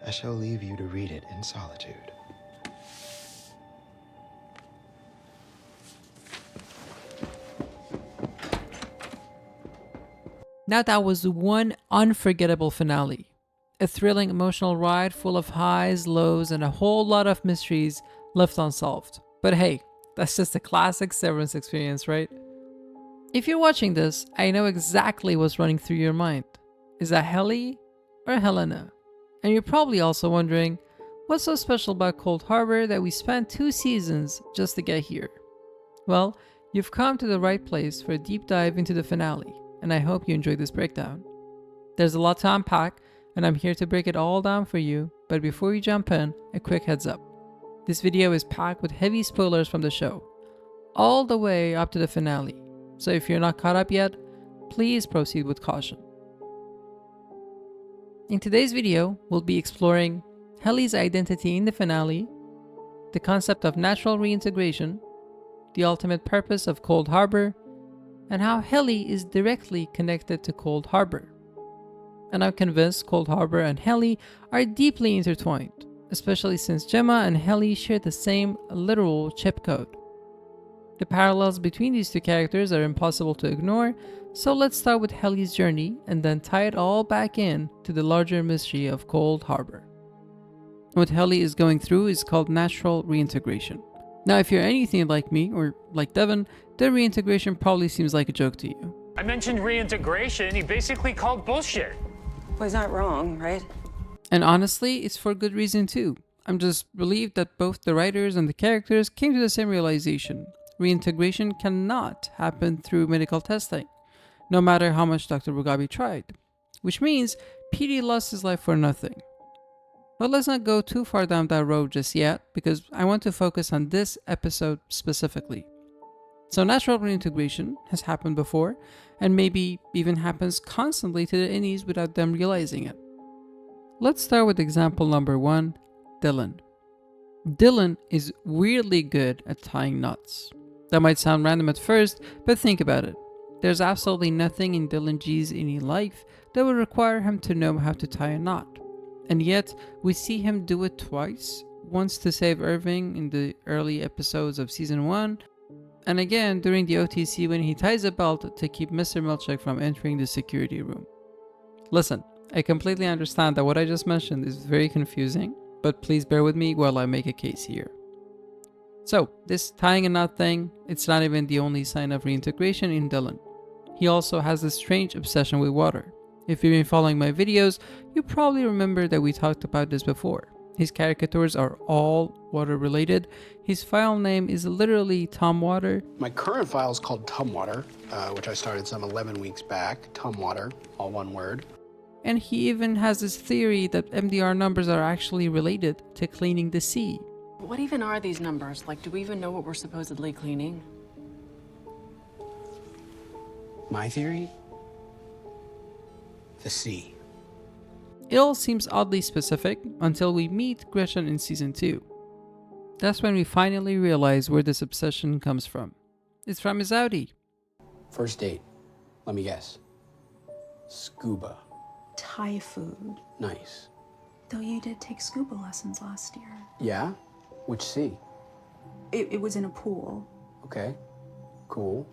I shall leave you to read it in solitude. Now that was one unforgettable finale. A thrilling emotional ride full of highs, lows, and a whole lot of mysteries left unsolved. But hey, that's just a classic Severance experience, right? If you're watching this, I know exactly what's running through your mind. Is that Helly or Helena? And you're probably also wondering, what's so special about Cold Harbor that we spent 2 seasons just to get here? Well, you've come to the right place for a deep dive into the finale, and I hope you enjoyed this breakdown. There's a lot to unpack, and I'm here to break it all down for you, but before we jump in, a quick heads up. This video is packed with heavy spoilers from the show, all the way up to the finale, so if you're not caught up yet, please proceed with caution. In today's video, we'll be exploring Helly's identity in the finale, the concept of natural reintegration, the ultimate purpose of Cold Harbor, and how Helly is directly connected to Cold Harbor. And I'm convinced Cold Harbor and Helly are deeply intertwined, especially since Gemma and Helly share the same literal chip code. The parallels between these two characters are impossible to ignore, so let's start with Helly's journey and then tie it all back in to the larger mystery of Cold Harbor. What Helly is going through is called natural reintegration. Now, if you're anything like me, or like Devin, the reintegration probably seems like a joke to you. I mentioned reintegration, he basically called bullshit. Well, he's not wrong, right? And honestly, it's for good reason too. I'm just relieved that both the writers and the characters came to the same realization. Reintegration cannot happen through medical testing, no matter how much Dr. Mugabe tried. Which means PD lost his life for nothing. But let's not go too far down that road just yet, because I want to focus on this episode specifically. So natural reintegration has happened before, and maybe even happens constantly to the innies without them realizing it. Let's start with example number 1, Dylan. Dylan is weirdly good at tying knots. That might sound random at first, but think about it. There's absolutely nothing in Dylan G's innie life that would require him to know how to tie a knot. And yet, we see him do it twice, once to save Irving in the early episodes of season 1, and again during the OTC when he ties a belt to keep Mr. Milchick from entering the security room. Listen, I completely understand that what I just mentioned is very confusing, but please bear with me while I make a case here. So, this tying a knot thing, it's not even the only sign of reintegration in Dylan. He also has a strange obsession with water. If you've been following my videos, you probably remember that we talked about this before. His caricatures are all water related. His file name is literally Tumwater. My current file is called Tumwater, which I started some 11 weeks back. Tumwater, all one word. And he even has this theory that MDR numbers are actually related to cleaning the sea. What even are these numbers? Like, do we even know what we're supposedly cleaning? My theory? The sea. It all seems oddly specific until we meet Gretchen in season 2. That's when we finally realize where this obsession comes from. It's from his Audi. First date. Let me guess. Scuba. Thai food. Nice. Though you did take scuba lessons last year. Yeah? Which sea? It was in a pool. Okay. Cool.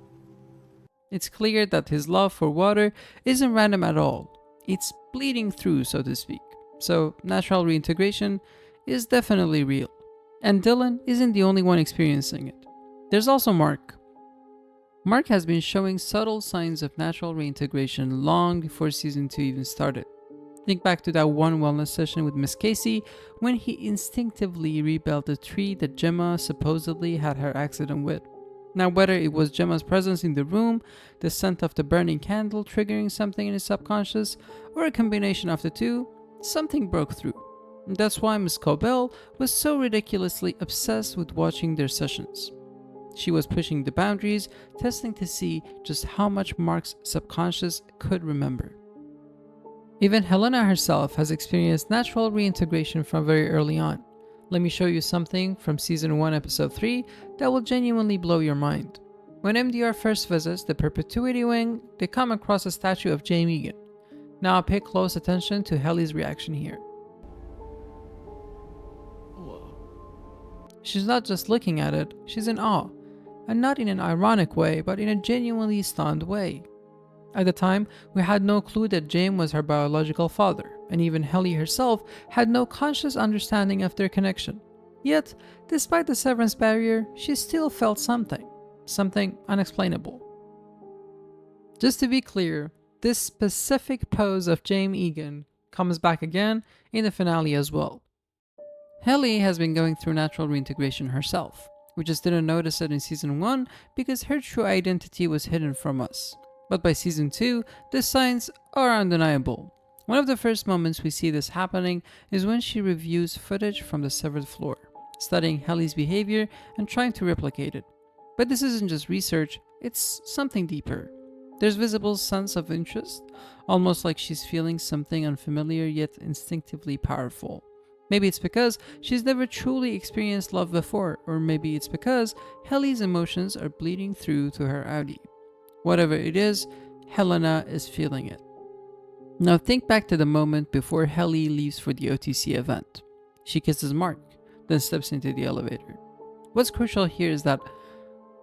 It's clear that his love for water isn't random at all. It's bleeding through, so to speak. So natural reintegration is definitely real. And Dylan isn't the only one experiencing it. There's also Mark. Mark has been showing subtle signs of natural reintegration long before season 2 even started. Think back to that one wellness session with Miss Casey when he instinctively rebelled the tree that Gemma supposedly had her accident with. Now, whether it was Gemma's presence in the room, the scent of the burning candle triggering something in his subconscious, or a combination of the two, something broke through. And that's why Miss Cobell was so ridiculously obsessed with watching their sessions. She was pushing the boundaries, testing to see just how much Mark's subconscious could remember. Even Helena herself has experienced natural reintegration from very early on. Let me show you something from season 1 episode 3 that will genuinely blow your mind. When MDR first visits the Perpetuity Wing, they come across a statue of Jay Megan. Now pay close attention to Helly's reaction here. She's not just looking at it, she's in awe. And not in an ironic way, but in a genuinely stunned way. At the time, we had no clue that James was her biological father, and even Helly herself had no conscious understanding of their connection. Yet, despite the severance barrier, she still felt something unexplainable. Just to be clear, this specific pose of James Egan comes back again in the finale as well. Helly has been going through natural reintegration herself. We just didn't notice it in season 1 because her true identity was hidden from us. But by season 2, the signs are undeniable. One of the first moments we see this happening is when she reviews footage from the severed floor, studying Helly's behavior and trying to replicate it. But this isn't just research, it's something deeper. There's visible sense of interest, almost like she's feeling something unfamiliar yet instinctively powerful. Maybe it's because she's never truly experienced love before, or maybe it's because Helly's emotions are bleeding through to her Audi. Whatever it is, Helena is feeling it. Now think back to the moment before Helly leaves for the OTC event. She kisses Mark, then steps into the elevator. What's crucial here is that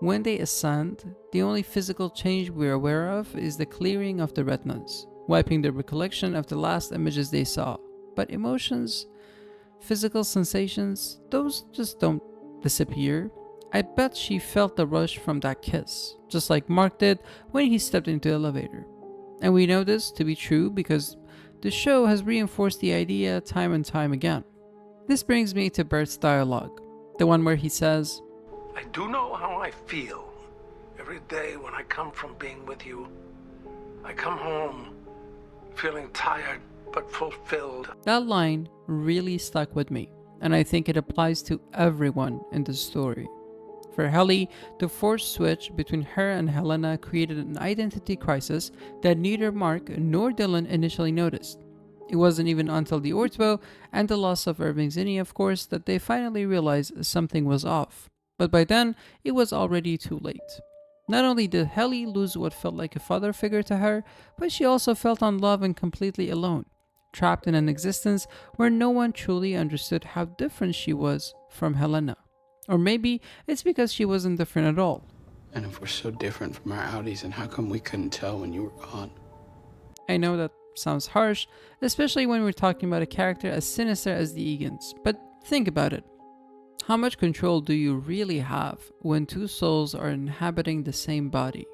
when they ascend, the only physical change we're aware of is the clearing of the retinas, wiping the recollection of the last images they saw. But emotions, physical sensations, those just don't disappear. I bet she felt the rush from that kiss, just like Mark did when he stepped into the elevator. And we know this to be true because the show has reinforced the idea time and time again. This brings me to Bert's dialogue, the one where he says, I do know how I feel every day when I come from being with you. I come home feeling tired but fulfilled. That line really stuck with me, and I think it applies to everyone in this story. For Helly, the forced switch between her and Helena created an identity crisis that neither Mark nor Dylan initially noticed. It wasn't even until the ortho and the loss of Irving Zinni, of course, that they finally realized something was off. But by then, it was already too late. Not only did Helly lose what felt like a father figure to her, but she also felt unloved and completely alone, trapped in an existence where no one truly understood how different she was from Helena. Or maybe it's because she wasn't different at all. And if we're so different from our Audis, then how come we couldn't tell when you were gone? I know that sounds harsh, especially when we're talking about a character as sinister as the Egans, but think about it. How much control do you really have when two souls are inhabiting the same body?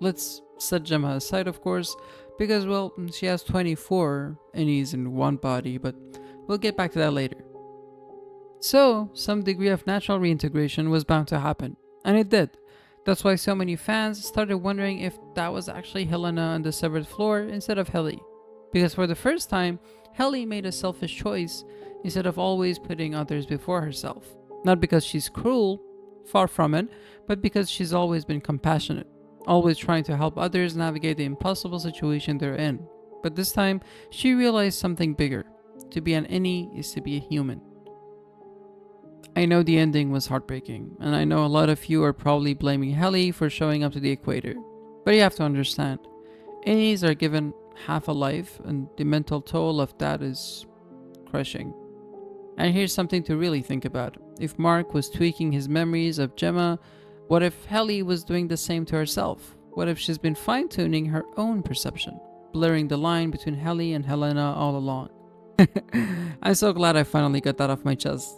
Let's set Gemma aside, of course, because, well, she has 24 innies in one body, but we'll get back to that later. So, some degree of natural reintegration was bound to happen, and it did. That's why so many fans started wondering if that was actually Helena on the severed floor instead of Helly. Because for the first time, Helly made a selfish choice instead of always putting others before herself. Not because she's cruel, far from it, but because she's always been compassionate, always trying to help others navigate the impossible situation they're in. But this time, she realized something bigger. To be an innie is to be a human. I know the ending was heartbreaking, and I know a lot of you are probably blaming Helly for showing up to the equator. But you have to understand, innies are given half a life, and the mental toll of that is crushing. And here's something to really think about. If Mark was tweaking his memories of Gemma, what if Helly was doing the same to herself? What if she's been fine-tuning her own perception, blurring the line between Helly and Helena all along? I'm so glad I finally got that off my chest.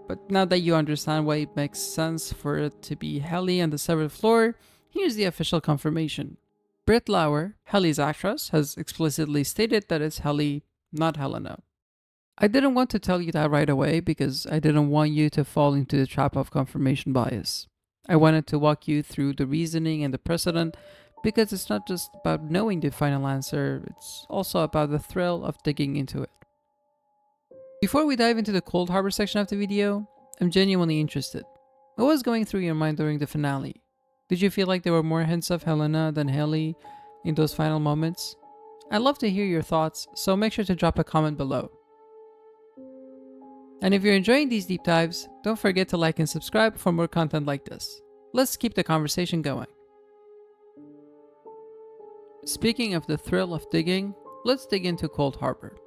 But now that you understand why it makes sense for it to be Helly on the severed floor, here's the official confirmation. Britt Lauer, Helly's actress, has explicitly stated that it's Helly, not Helena. I didn't want to tell you that right away because I didn't want you to fall into the trap of confirmation bias. I wanted to walk you through the reasoning and the precedent because it's not just about knowing the final answer, it's also about the thrill of digging into it. Before we dive into the Cold Harbor section of the video, I'm genuinely interested. What was going through your mind during the finale? Did you feel like there were more hints of Helena than Helly in those final moments? I'd love to hear your thoughts, so make sure to drop a comment below. And if you're enjoying these deep dives, don't forget to like and subscribe for more content like this. Let's keep the conversation going. Speaking of the thrill of digging, let's dig into Cold Harbor.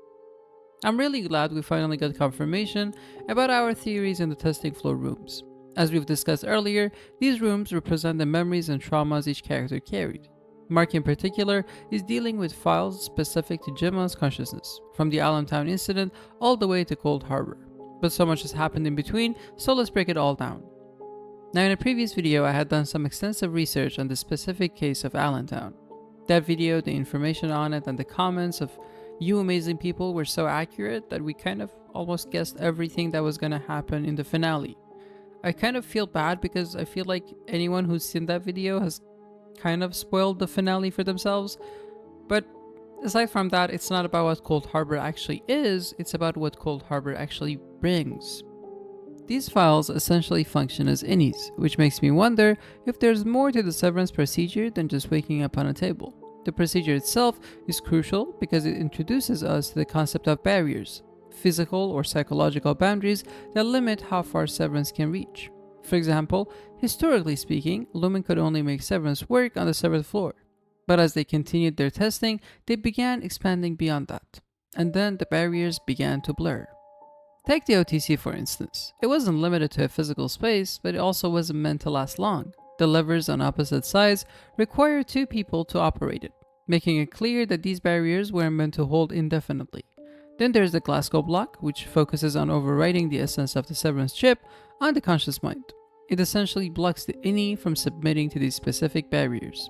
I'm really glad we finally got confirmation about our theories in the testing floor rooms. As we've discussed earlier, these rooms represent the memories and traumas each character carried. Mark in particular is dealing with files specific to Gemma's consciousness, from the Allentown incident all the way to Cold Harbor. But so much has happened in between, so let's break it all down. Now, in a previous video, I had done some extensive research on the specific case of Allentown. That video, the information on it, and the comments of you amazing people were so accurate that we kind of almost guessed everything that was going to happen in the finale. I kind of feel bad because I feel like anyone who's seen that video has kind of spoiled the finale for themselves. But aside from that, it's not about what Cold Harbor actually is, it's about what Cold Harbor actually brings. These files essentially function as innies, which makes me wonder if there's more to the severance procedure than just waking up on a table. The procedure itself is crucial because it introduces us to the concept of barriers, physical or psychological boundaries that limit how far severance can reach. For example, historically speaking, Lumen could only make severance work on the 7th floor. But as they continued their testing, they began expanding beyond that. And then the barriers began to blur. Take the OTC for instance. It wasn't limited to a physical space, but it also wasn't meant to last long. The levers on opposite sides require 2 people to operate it, making it clear that these barriers weren't meant to hold indefinitely. Then there's the Glasgow block, which focuses on overriding the essence of the severance chip on the conscious mind. It essentially blocks the innie from submitting to these specific barriers.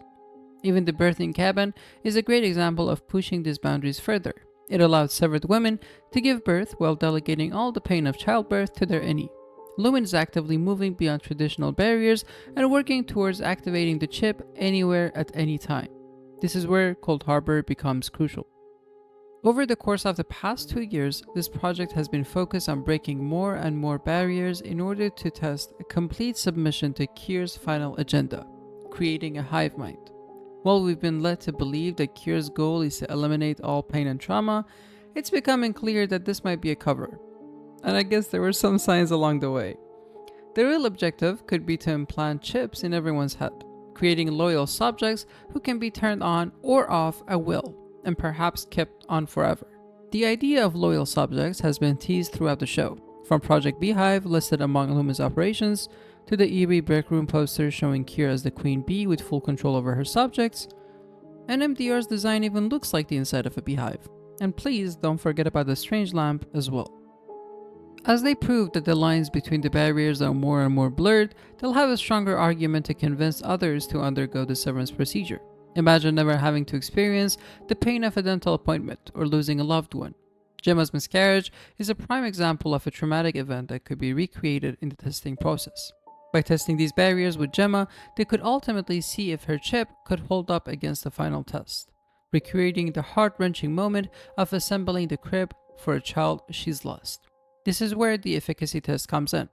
Even the birthing cabin is a great example of pushing these boundaries further. It allowed severed women to give birth while delegating all the pain of childbirth to their innie. Lumen is actively moving beyond traditional barriers and working towards activating the chip anywhere at any time. This is where Cold Harbor becomes crucial. Over the course of the past 2 years, this project has been focused on breaking more and more barriers in order to test a complete submission to Kier's final agenda, creating a hive mind. While we've been led to believe that Kier's goal is to eliminate all pain and trauma, it's becoming clear that this might be a cover. And I guess there were some signs along the way. The real objective could be to implant chips in everyone's head, creating loyal subjects who can be turned on or off at will, and perhaps kept on forever. The idea of loyal subjects has been teased throughout the show, from Project Beehive listed among Lumen's operations, to the eerie break room poster showing Kier as the queen bee with full control over her subjects, and MDR's design even looks like the inside of a beehive. And please don't forget about the strange lamp as well. As they prove that the lines between the barriers are more and more blurred, they'll have a stronger argument to convince others to undergo the severance procedure. Imagine never having to experience the pain of a dental appointment or losing a loved one. Gemma's miscarriage is a prime example of a traumatic event that could be recreated in the testing process. By testing these barriers with Gemma, they could ultimately see if her chip could hold up against the final test, recreating the heart-wrenching moment of assembling the crib for a child she's lost. This is where the efficacy test comes in.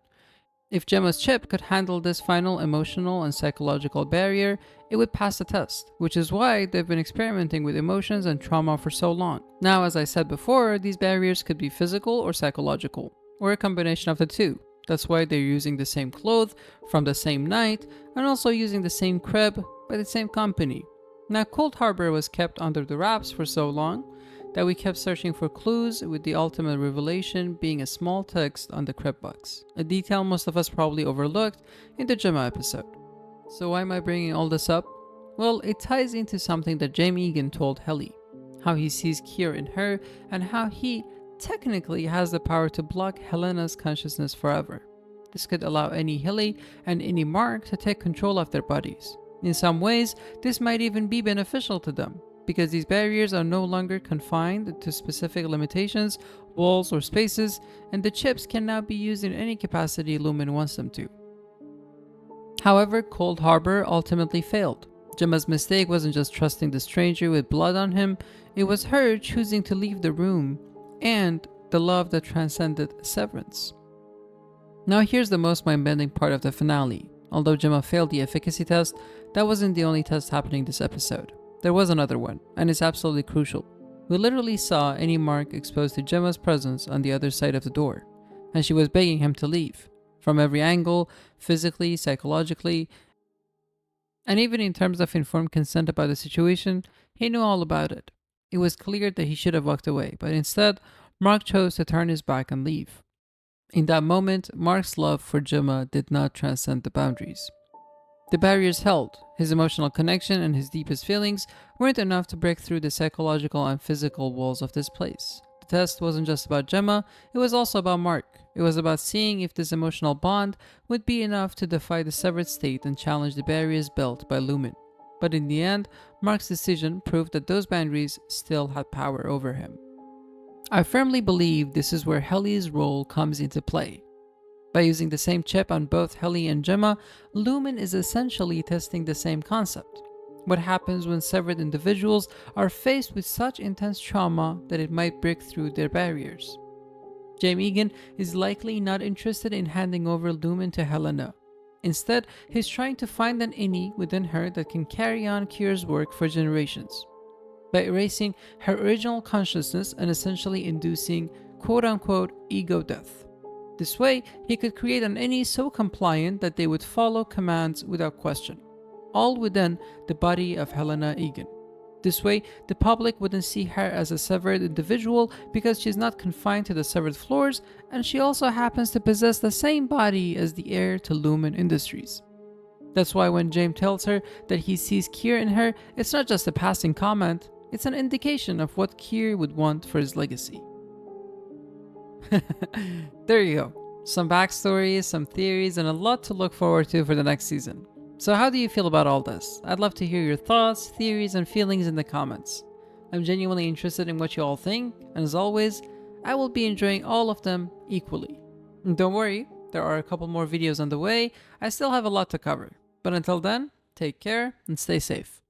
If Gemma's chip could handle this final emotional and psychological barrier, it would pass the test, which is why they've been experimenting with emotions and trauma for so long. Now, as I said before, these barriers could be physical or psychological, or a combination of the two. That's why they're using the same clothes from the same night and also using the same crib by the same company. Now, Cold Harbor was kept under the wraps for so long that we kept searching for clues, with the ultimate revelation being a small text on the crib box, a detail most of us probably overlooked in the Gemma episode. So why am I bringing all this up? Well, it ties into something that James Egan told Helly, how he sees Kier in her and how he technically has the power to block Helena's consciousness forever. This could allow any Helly and any Mark to take control of their bodies. In some ways, this might even be beneficial to them, because these barriers are no longer confined to specific limitations, walls, or spaces, and the chips can now be used in any capacity Lumen wants them to. However, Cold Harbor ultimately failed. Gemma's mistake wasn't just trusting the stranger with blood on him, it was her choosing to leave the room, and the love that transcended severance. Now here's the most mind-bending part of the finale. Although Gemma failed the efficacy test, that wasn't the only test happening this episode. There was another one, and it's absolutely crucial. We literally saw any Mark exposed to Gemma's presence on the other side of the door, and she was begging him to leave. From every angle, physically, psychologically, and even in terms of informed consent about the situation, he knew all about it. It was clear that he should have walked away, but instead, Mark chose to turn his back and leave. In that moment, Mark's love for Gemma did not transcend the boundaries. The barriers held. His emotional connection and his deepest feelings weren't enough to break through the psychological and physical walls of this place. The test wasn't just about Gemma, it was also about Mark. It was about seeing if this emotional bond would be enough to defy the severed state and challenge the barriers built by Lumen. But in the end, Mark's decision proved that those boundaries still had power over him. I firmly believe this is where Helly's role comes into play. By using the same chip on both Helly and Gemma, Lumen is essentially testing the same concept. What happens when severed individuals are faced with such intense trauma that it might break through their barriers? James Egan is likely not interested in handing over Lumen to Helena. Instead, he's trying to find an innie within her that can carry on Kier's work for generations. By erasing her original consciousness and essentially inducing quote-unquote ego death. This way, he could create an innie so compliant that they would follow commands without question, all within the body of Helena Egan. This way, the public wouldn't see her as a severed individual because she's not confined to the severed floors, and she also happens to possess the same body as the heir to Lumen Industries. That's why when James tells her that he sees Kier in her, it's not just a passing comment, it's an indication of what Kier would want for his legacy. There you go. Some backstories, some theories, and a lot to look forward to for the next season. So how do you feel about all this? I'd love to hear your thoughts, theories, and feelings in the comments. I'm genuinely interested in what you all think, and as always, I will be enjoying all of them equally. And don't worry, there are a couple more videos on the way. I still have a lot to cover. But until then, take care and stay safe.